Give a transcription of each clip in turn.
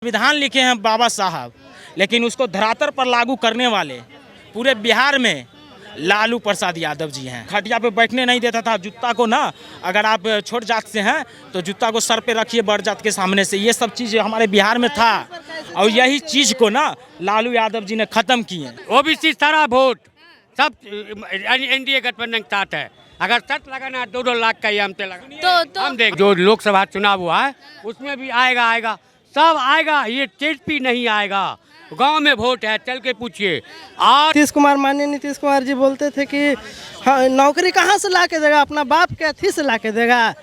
संविधान लिखे हैं बाबा साहब, लेकिन उसको धरातल पर लागू करने वाले पूरे बिहार में लालू प्रसाद यादव जी हैं। खटिया पे बैठने नहीं देता था। जूता को ना, अगर आप छोट जात से हैं तो जूता को सर पे रखिए बड़ जात के सामने से। ये सब चीज़ हमारे बिहार में था और यही चीज़ को ना लालू यादव जी ने ख़त्म किए। ओबीसी सारा वोट सब एनडीए गठबंधन के साथ है। अगर शर्त लगाना 2-2 लाख का ही हमसे लगा तो हम देख जो लोकसभा चुनाव हुआ है उसमें भी आएगा सब आएगा। ये स्टेट पे नहीं आएगा, गांव में वोट है, चल के पूछिए। और माननीय नीतीश कुमार जी बोलते थे कि हाँ, नौकरी कहाँ से ला के देगा, अपना बाप के अथी से ला के देगा।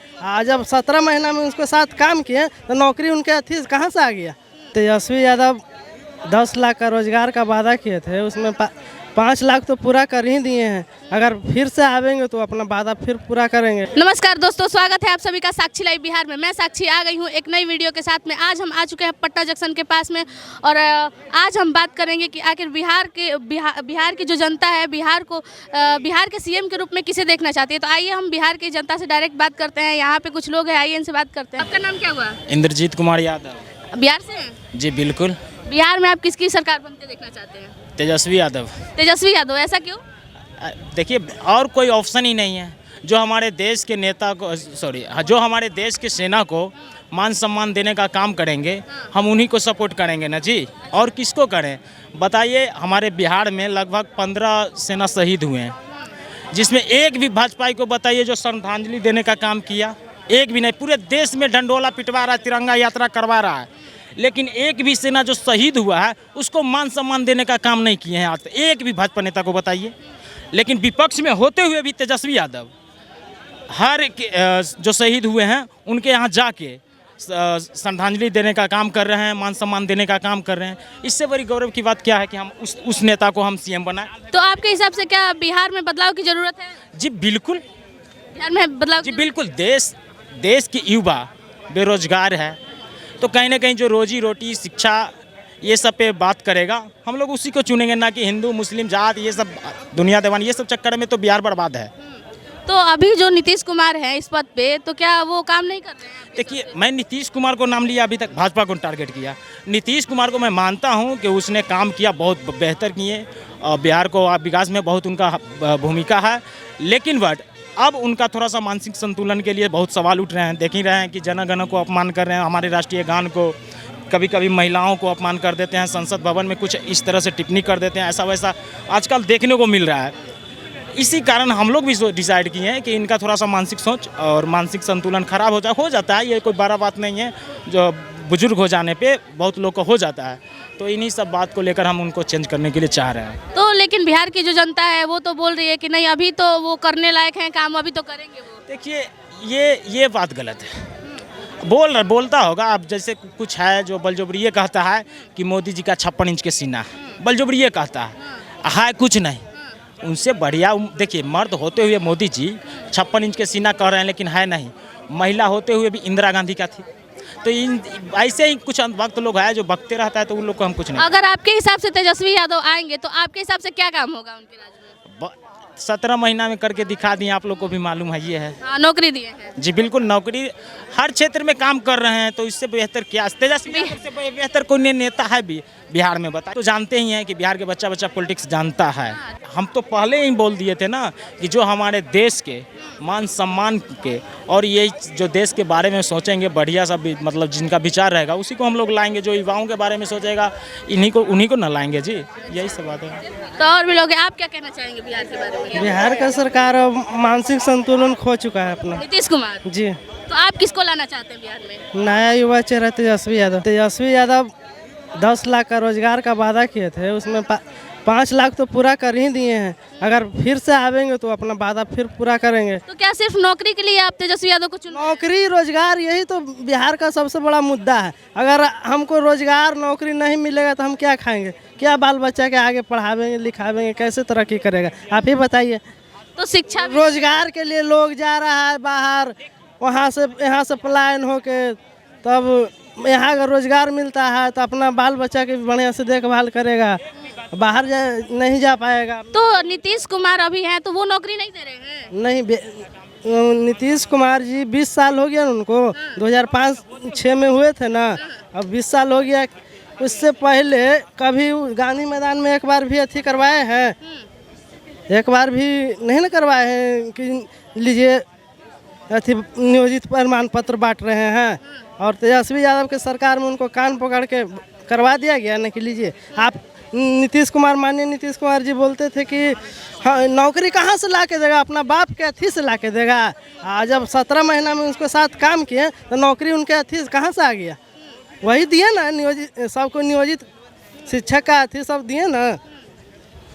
जब 17 महीना में उसके साथ काम किए तो नौकरी उनके अथी से कहाँ से आ गया। तेजस्वी यादव 10 लाख का रोजगार का वादा किए थे, उसमें 5 लाख तो पूरा कर ही दिए हैं। अगर फिर से आवेंगे तो अपना वादा फिर पूरा करेंगे। नमस्कार दोस्तों, स्वागत है आप सभी का साक्षी लाइव बिहार में। मैं साक्षी आ गई हूँ एक नई वीडियो के साथ में। आज हम आ चुके हैं पटना जंक्शन के पास में और आज हम बात करेंगे कि आखिर बिहार की जो जनता है बिहार के सीएम के रूप में किसे देखना चाहती है। तो आइए हम बिहार की जनता से डायरेक्ट बात करते हैं। यहाँ पे कुछ लोग हैं, आइए इनसे बात करते हैं। आपका नाम क्या हुआ? इंद्रजीत कुमार यादव। बिहार से हैं? जी बिल्कुल। बिहार में आप किसकी सरकार बनते देखना चाहते हैं? तेजस्वी यादव। तेजस्वी यादव, ऐसा क्यों? देखिए, और कोई ऑप्शन ही नहीं है। जो हमारे देश के नेता को जो हमारे देश के सेना को मान सम्मान देने का काम करेंगे, हम उन्हीं को सपोर्ट करेंगे ना जी। और किसको करें बताइए। हमारे बिहार में लगभग 15 सेना शहीद हुए हैं, जिसमें एक भी भाजपा को बताइए जो श्रद्धांजलि देने का काम किया। एक भी नहीं। पूरे देश में डंडोला पिटवा रहा है, तिरंगा यात्रा करवा रहा है, लेकिन एक भी सेना जो शहीद हुआ है उसको मान सम्मान देने का काम नहीं किए हैं आज तक। एक भी भाजपा नेता को बताइए। लेकिन विपक्ष में होते हुए भी तेजस्वी यादव हर जो शहीद हुए हैं उनके यहाँ जाके श्रद्धांजलि देने का काम कर रहे हैं, मान सम्मान देने का काम कर रहे हैं। इससे बड़ी गौरव की बात क्या है कि हम उस नेता को हम सीएम बनाएं। तो आपके हिसाब से क्या बिहार में बदलाव की जरूरत है? जी बिल्कुल, बिहार में बदलाव जी बिल्कुल। देश के युवा बेरोजगार है, तो कहीं ना कहीं जो रोजी रोटी शिक्षा ये सब पे बात करेगा, हम लोग उसी को चुनेंगे, ना कि हिंदू मुस्लिम जात ये सब दुनिया देवान ये सब चक्कर में तो बिहार बर्बाद है। तो अभी जो नीतीश कुमार हैं इस पद पे, तो क्या वो काम नहीं कर रहे हैं? देखिए, मैं नीतीश कुमार को नाम लिया, अभी तक भाजपा को टारगेट किया। नीतीश कुमार को मैं मानता हूं कि उसने काम किया, बहुत बेहतर किए और बिहार को विकास में बहुत उनका भूमिका है। लेकिन अब उनका थोड़ा सा मानसिक संतुलन के लिए बहुत सवाल उठ रहे हैं। देख ही रहे हैं कि जन को अपमान कर रहे हैं, हमारे राष्ट्रीय गान को, कभी कभी महिलाओं को अपमान कर देते हैं, संसद भवन में कुछ इस तरह से टिप्पणी कर देते हैं। ऐसा वैसा आजकल देखने को मिल रहा है। इसी कारण हम लोग भी डिसाइड किए हैं कि इनका थोड़ा सा मानसिक सोच और मानसिक संतुलन खराब हो जाता है। ये कोई बड़ा बात नहीं है, जो बुजुर्ग हो जाने पे बहुत लोग को हो जाता है। तो इन्हीं सब बात को लेकर हम उनको चेंज करने के लिए चाह रहे हैं। तो लेकिन बिहार की जो जनता है वो तो बोल रही है कि नहीं, अभी तो वो करने लायक हैं काम, अभी तो करेंगे वो। देखिए, ये बात गलत है। बोलता होगा। अब जैसे कुछ है जो बलजोबरी ये कहता है कि मोदी जी का 56 इंच के सीना है, बलजोबरी ये कहता है कुछ नहीं। उनसे बढ़िया देखिए, मर्द होते हुए मोदी जी 56 इंच के सीना कह रहे हैं, लेकिन है नहीं। महिला होते हुए भी इंदिरा गांधी का थी। तो ऐसे ही कुछ वक्त लोग हैं जो बकते रहता है, तो उन लोग को हम कुछ नहीं। अगर आपके हिसाब से तेजस्वी यादव आएंगे तो आपके हिसाब से क्या काम होगा उनके राज्य में? 17 महीना में करके दिखा दिए, आप लोग को भी मालूम है। ये है। हाँ, नौकरी दिए हैं। जी बिल्कुल, नौकरी हर क्षेत्र में काम कर रहे हैं, तो इससे बेहतर क्या? तेजस्वी से बेहतर कोई नेता है भी बिहार में? बता तो जानते ही हैं कि बिहार के बच्चा पॉलिटिक्स जानता है। हम तो पहले ही बोल दिए थे ना कि जो हमारे देश के मान सम्मान के और ये जो देश के बारे में सोचेंगे बढ़िया सा, मतलब जिनका विचार रहेगा उसी को हम लोग लाएंगे। जो युवाओं के बारे में सोचेगा उन्हीं को न लाएंगे जी। यही सब बात है। तो और भी लोग हैं, आप क्या कहना चाहेंगे बिहार के बारे में? बिहार का सरकार मानसिक संतुलन खो चुका है अपना। नीतीश कुमार जी। तो आप किसको लाना चाहते हैं बिहार में? नया युवा चेहरा तेजस्वी यादव 10 लाख का रोजगार का वादा किए थे, उसमें 5 लाख तो पूरा कर ही दिए हैं। अगर फिर से आवेंगे तो अपना वादा फिर पूरा करेंगे। तो क्या सिर्फ नौकरी के लिए आप तेजस्वी यादव को चुन? नौकरी रोजगार यही तो बिहार का सबसे बड़ा मुद्दा है। अगर हमको रोजगार नौकरी नहीं मिलेगा तो हम क्या खाएंगे, क्या बाल बच्चा के आगे पढ़ावेंगे लिखावेंगे, कैसे तरक्की करेगा आप ही बताइए। तो शिक्षा रोजगार के लिए लोग जा रहा है बाहर, वहाँ से पलायन होके, तब यहाँ अगर रोजगार मिलता है तो अपना बाल बच्चा की बढ़िया से देखभाल करेगा, बाहर नहीं जा पाएगा। तो नीतीश कुमार अभी हैं तो वो नौकरी नहीं दे रहे हैं? नहीं, नीतीश कुमार जी 20 साल हो गया ना उनको, 2005-06 में हुए थे ना, अब 20 साल हो गया। उससे पहले कभी गांधी मैदान में एक बार भी अथी करवाए हैं? एक बार भी नहीं ना करवाए हैं कि लीजिए अथी नियोजित प्रमाण पत्र बांट रहे हैं। और तेजस्वी यादव के सरकार में उनको कान पकड़ के करवा दिया गया ना कि लीजिए आप। नीतीश कुमार, माननीय नीतीश कुमार जी बोलते थे कि हाँ, नौकरी कहाँ से ला के देगा, अपना बाप के अथी से ला के देगा। जब 17 महीना में उसके साथ काम किए तो नौकरी उनके अथी से कहाँ से आ गया? वही दिए ना, नियोजित सबको नियोजित शिक्षक का अथी सब दिए ना।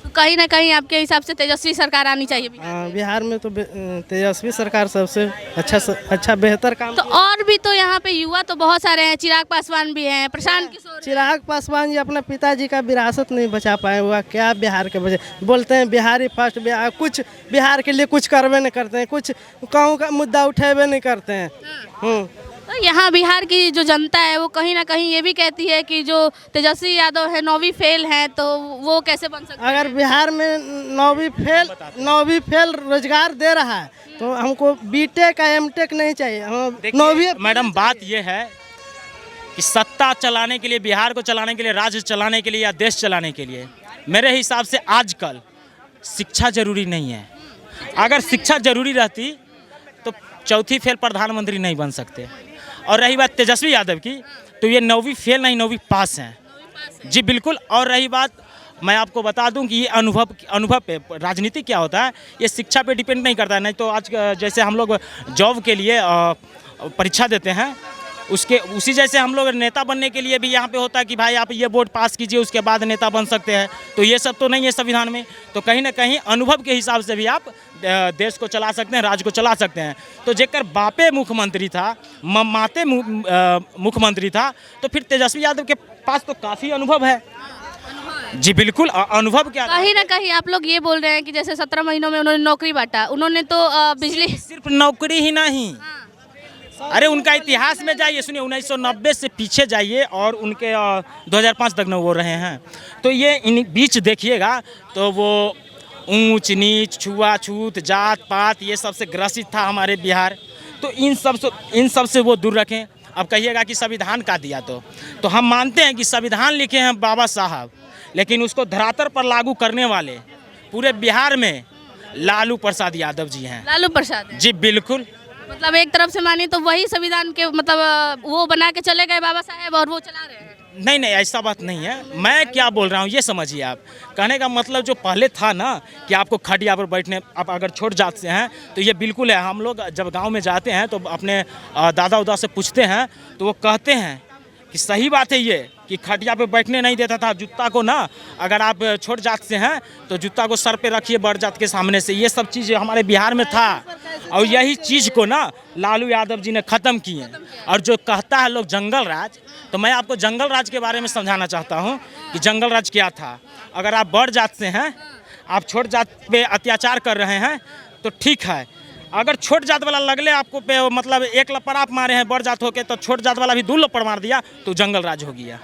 तो कहीं ना कहीं आपके हिसाब से तेजस्वी सरकार आनी चाहिए बिहार में तो तेजस्वी सरकार सबसे अच्छा बेहतर काम। तो और भी तो यहाँ पे युवा तो बहुत सारे हैं, चिराग पासवान भी हैं, प्रशांत किशोर। चिराग पासवान जी अपना पिताजी का विरासत नहीं बचा पाए हुआ, क्या बिहार के वजह बोलते हैं बिहारी फर्स्ट, कुछ बिहार के लिए कुछ करवे नहीं करते हैं, कुछ गाँव का मुद्दा उठेबे नहीं करते हैं। तो यहाँ बिहार की जो जनता है वो कहीं ना कहीं ये भी कहती है कि जो तेजस्वी यादव है 9वीं फेल हैं, तो वो कैसे बन सकते हैं? अगर बिहार में 9वीं फेल रोजगार दे रहा है तो हमको बीटेक का एमटेक नहीं चाहिए, 9वीं। मैडम बात ये है कि सत्ता चलाने के लिए, बिहार को चलाने के लिए, राज्य चलाने के लिए या देश चलाने के लिए मेरे हिसाब से आजकल शिक्षा जरूरी नहीं है। अगर शिक्षा जरूरी रहती तो 4थी फेल प्रधानमंत्री नहीं बन सकते। और रही बात तेजस्वी यादव की, तो ये 9वीं फेल नहीं 9वीं पास हैं जी, बिल्कुल। और रही बात, मैं आपको बता दूं कि ये अनुभव पे राजनीति क्या होता है, ये शिक्षा पे डिपेंड नहीं करता है। नहीं तो आज जैसे हम लोग जॉब के लिए परीक्षा देते हैं, उसी जैसे हम लोग नेता बनने के लिए भी यहाँ पे होता है कि भाई आप ये बोर्ड पास कीजिए उसके बाद नेता बन सकते हैं। तो ये सब तो नहीं है संविधान में। तो कहीं ना कहीं अनुभव के हिसाब से भी आप देश को चला सकते हैं, राज्य को चला सकते हैं। तो जेकर बापे मुख्यमंत्री था, माते मुख्यमंत्री था, तो फिर तेजस्वी यादव के पास तो काफ़ी अनुभव है जी, बिल्कुल। अनुभव क्या, कहीं ना कहीं आप लोग ये बोल रहे हैं कि जैसे 17 महीनों में उन्होंने नौकरी बांटा, उन्होंने तो बिजली, सिर्फ नौकरी ही नहीं, अरे उनका इतिहास में जाइए, सुनिए 1990 से पीछे जाइए और उनके 2005 तक न वो रहे हैं। तो ये इन बीच देखिएगा तो वो ऊंच नीच, छुआछूत, जात पात ये सब से ग्रसित था हमारे बिहार। तो इन सब से वो दूर रखें। अब कहिएगा कि संविधान का दिया, तो हम मानते हैं कि संविधान लिखे हैं बाबा साहब, लेकिन उसको धरातल पर लागू करने वाले पूरे बिहार में लालू प्रसाद यादव जी हैं। लालू प्रसाद जी, बिल्कुल। मतलब एक तरफ से मानिए तो वही संविधान के मतलब वो बना के चले गए बाबा साहेब और वो चला रहे हैं। नहीं, ऐसा बात नहीं है। मैं क्या बोल रहा हूँ ये समझिए आप। कहने का मतलब जो पहले था ना कि आपको खटिया पर बैठने, आप अगर छोट जात से हैं तो ये बिल्कुल है। हम लोग जब गांव में जाते हैं तो अपने दादा उदा से पूछते हैं तो वो कहते हैं कि सही बात है ये कि खटिया पे बैठने नहीं देता था। जूता को ना, अगर आप छोट जात से हैं तो जूता को सर पे रखिए बड़ जात के सामने से। ये सब चीज़ हमारे बिहार में था और यही चीज़ को ना लालू यादव जी ने ख़त्म किए। और जो कहता है लोग जंगल राज, तो मैं आपको जंगल राज के बारे में समझाना चाहता हूँ कि जंगल राज क्या था। अगर आप बड़ जात से हैं, आप छोट जात पे अत्याचार कर रहे हैं तो ठीक है। अगर छोट जात वाला लगले आपको पे मतलब एक लपड़ आप मारे हैं बड़ जात होके, तो छोट जात वाला भी 2 लपड़ मार दिया तो जंगल राज हो गया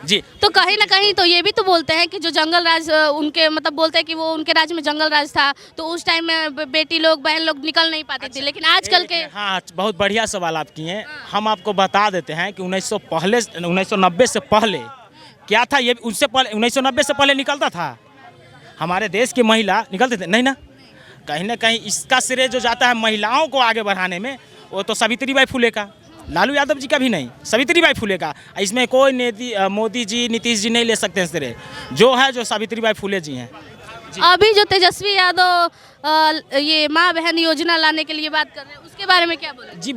जी। तो कहीं ना कहीं तो ये भी तो बोलते हैं कि जो जंगल राज उनके मतलब बोलते हैं कि वो उनके राज्य में जंगल राज था, तो उस टाइम में बेटी लोग बहन लोग निकल नहीं पाती थी। लेकिन आजकल के, हाँ, बहुत बढ़िया सवाल आप किए। हम आपको बता देते हैं कि 1990 से पहले क्या था। ये उससे पहले 1990 से पहले निकलता था हमारे देश की महिला निकलते थे नहीं ना। कहीं ना कहीं इसका श्रेय जो जाता है महिलाओं को आगे बढ़ाने में, वो तो सावित्रीबाई फुले का, लालू यादव जी का भी नहीं, सावित्रीबाई फुले का। इसमें कोई मोदी जी, नीतीश जी नहीं ले सकते हैं श्रेय। जो है जो सावित्रीबाई फुले जी हैं। अभी जो तेजस्वी यादव ये माँ बहन योजना लाने के लिए बात कर रहे हैं, उसके बारे में क्या बोले? जी,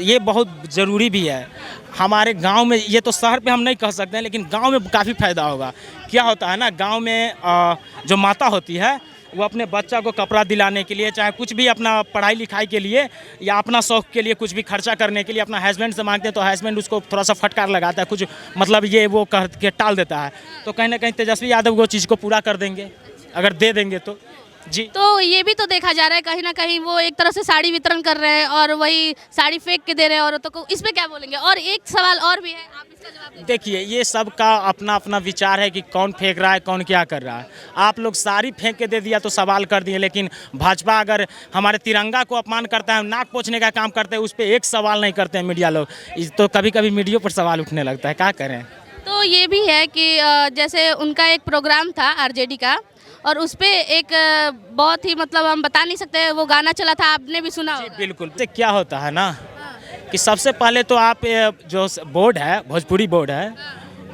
ये बहुत ज़रूरी भी है हमारे गांव में। ये तो शहर पे हम नहीं कह सकते हैं, लेकिन गांव में काफ़ी फायदा होगा। क्या होता है ना, गांव में जो माता होती है वो अपने बच्चा को कपड़ा दिलाने के लिए, चाहे कुछ भी अपना पढ़ाई लिखाई के लिए या अपना शौक के लिए कुछ भी खर्चा करने के लिए अपना हस्बैंड से मांगते हैं, तो हस्बैंड उसको थोड़ा सा फटकार लगाता है, कुछ मतलब ये वो कह के टाल देता है। तो कहीं ना कहीं तेजस्वी यादव वो चीज़ को पूरा कर देंगे अगर दे देंगे तो जी। तो ये भी तो देखा जा रहा है कहीं ना कहीं वो एक तरह से साड़ी वितरण कर रहे हैं और वही साड़ी फेंक के दे रहे हैं औरतों को, इस पे क्या बोलेंगे? और एक सवाल और भी है, आप इसका जवाब दीजिए। देखिए, ये सब का अपना अपना विचार है कि कौन फेंक रहा है, कौन क्या कर रहा है। आप लोग साड़ी फेंक के दे दिया तो सवाल कर दिए, लेकिन भाजपा अगर हमारे तिरंगा को अपमान करता है, नाक पोंछने का काम करते हैं, उस पर एक सवाल नहीं करते हैं मीडिया लोग। तो कभी कभी मीडिया पर सवाल उठने लगता है, क्या करें। तो ये भी है कि जैसे उनका एक प्रोग्राम था आरजेडी का और उस पे एक बहुत ही मतलब हम बता नहीं सकते वो गाना चला था, आपने भी सुना होगा। बिल्कुल। तो क्या होता है ना कि सबसे पहले तो आप जो बोर्ड है, भोजपुरी बोर्ड है,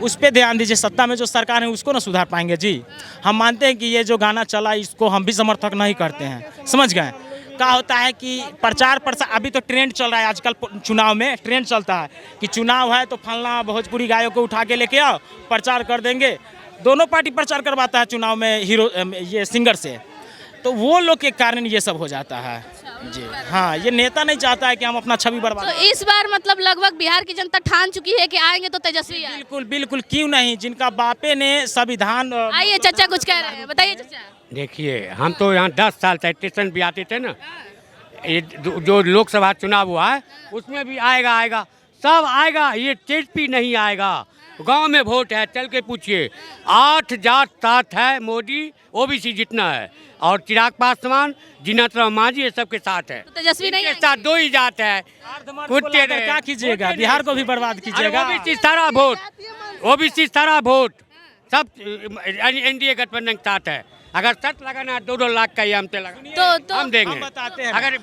उस पर ध्यान दीजिए। सत्ता में जो सरकार है उसको ना सुधार पाएंगे जी। हम मानते हैं कि ये जो गाना चला इसको हम भी समर्थक नहीं करते हैं, समझ गए। क्या होता है कि प्रचार अभी तो ट्रेंड चल रहा है आजकल, चुनाव में ट्रेंड चलता है कि चुनाव है तो फलना भोजपुरी गायों को उठा के लेके आओ, प्रचार कर देंगे। दोनों पार्टी प्रचार करवाता है चुनाव में हीरो ये सिंगर से, तो वो लोग के कारण ये सब हो जाता है जी। हाँ, ये नेता नहीं चाहता है कि हम अपना छवि बर्बाद। तो इस बार मतलब लगभग बिहार की जनता ठान चुकी है कि आएंगे तो तेजस्वी आए। बिल्कुल बिल्कुल, क्यों नहीं। जिनका बापे ने संविधान आइए चाचा कुछ कह रहे हैं, बताइए चाचा। देखिए, हम तो यहाँ 10 साल से स्टेशन भी आते थे ना, ये जो लोकसभा चुनाव हुआ है उसमें भी आएगा, सब आएगा। ये टीडपी नहीं आएगा। गांव में वोट है, चल के पूछिए। 8 जात साथ है, मोदी ओबीसी जितना है, और चिराग पासवान, जिन्नत राम मांझी, ये सबके साथ है। तो तेजस्वी नहीं इनके साथ 2 ही जात है। कुत्ते क्या कीजिएगा, बिहार को भी बर्बाद कीजिएगा। ओबीसी सारा वोट सब एनडीए गठबंधन के साथ है। अगर सच लगाना 2-2 लाख का हम पे लगा तो हम देंगे। हम बताते हैं, अगर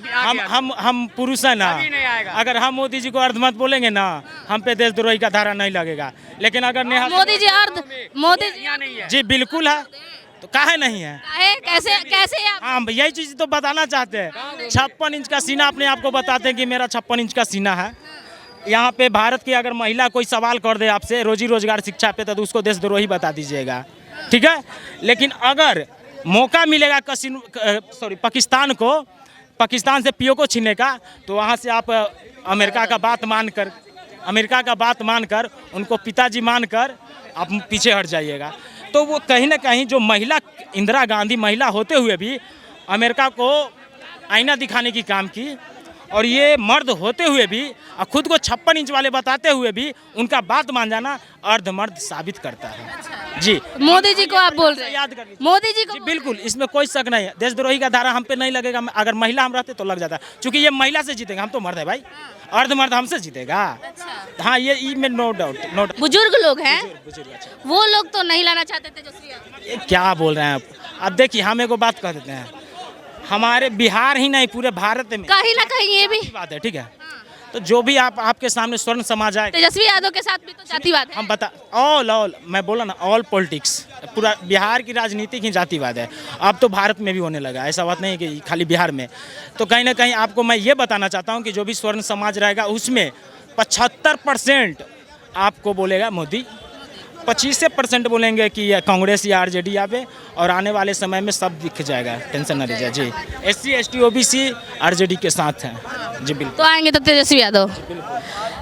हम पुरुष है ना, अभी नहीं आएगा। अगर हम मोदी जी को अर्धमत बोलेंगे ना, हम पे देशद्रोही का धारा नहीं लगेगा। लेकिन अगर नेहा मोदी जी यहाँ नहीं है। जी बिल्कुल है, तो काहे नहीं है। कैसे आप हाँ, यही चीज तो बताना चाहते हैं। 56 इंच का सीना अपने आप को बताते हैं कि मेरा 56 इंच का सीना है। यहाँ पे भारत की अगर महिला कोई सवाल कर दे आपसे रोजी रोजगार शिक्षा पे, तो उसको देशद्रोही बता दीजिएगा, ठीक है। लेकिन अगर मौका मिलेगा पाकिस्तान से पीओ को छीनने का, तो वहाँ से आप अमेरिका का बात मानकर उनको पिताजी मानकर आप पीछे हट जाइएगा। तो वो कहीं ना कहीं जो महिला, इंदिरा गांधी महिला होते हुए भी अमेरिका को आईना दिखाने की काम की, और ये मर्द होते हुए भी और खुद को 56 इंच वाले बताते हुए भी उनका बात मान जाना अर्धमर्द साबित करता है जी। मोदी जी को आप बोल रहे हैं? याद कर लीजिए। मोदी जी को जी बिल्कुल, इसमें कोई शक नहीं है। देशद्रोही का धारा हम पे नहीं लगेगा। अगर महिला हम रहते तो लग जाता, क्योंकि ये महिला से जीतेगा, हम तो मर्द है भाई। अर्धमर्द हमसे जीतेगा। हाँ, ये में नो डाउट। बुजुर्ग लोग हैं, अच्छा। वो लोग तो नहीं लाना चाहते तेजस्वी। ये क्या बोल रहे हैं आप? अब देखिए, हम एगो बात कह देते हैं, हमारे बिहार ही नहीं पूरे भारत में कहीं ना कहीं ये भी बात है, ठीक है। तो जो भी आपके सामने स्वर्ण समाज आए, तेजस्वी यादव के साथ भी तो जातिवाद है। हम बता ऑल मैं बोला ना, ऑल पॉलिटिक्स, पूरा बिहार की राजनीति ही जातिवाद है। अब तो भारत में भी होने लगा, ऐसा बात नहीं कि खाली बिहार में। तो कहीं ना कहीं आपको मैं ये बताना चाहता हूँ कि जो भी स्वर्ण समाज रहेगा उसमें 75% आपको बोलेगा मोदी, 25% बोलेंगे कि कांग्रेस या आरजेडी आवे, और आने वाले समय में सब दिख जाएगा, टेंशन न लीजिए जी। SC ST OBC आरजेडी के साथ हैं जी, बिल्कुल। तो आएंगे तो तेजस्वी यादव।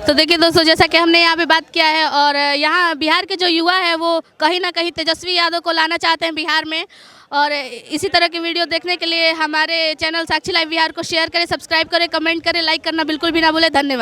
तो देखिए दोस्तों, जैसा कि हमने यहाँ पे बात किया है, और यहाँ बिहार के जो युवा है वो कहीं ना कहीं तेजस्वी यादव को लाना चाहते हैं बिहार में। और इसी तरह की वीडियो देखने के लिए हमारे चैनल साक्षी लाइव बिहार को शेयर करें, सब्सक्राइब करें, कमेंट करें, लाइक करना बिल्कुल भी ना भूलें। धन्यवाद।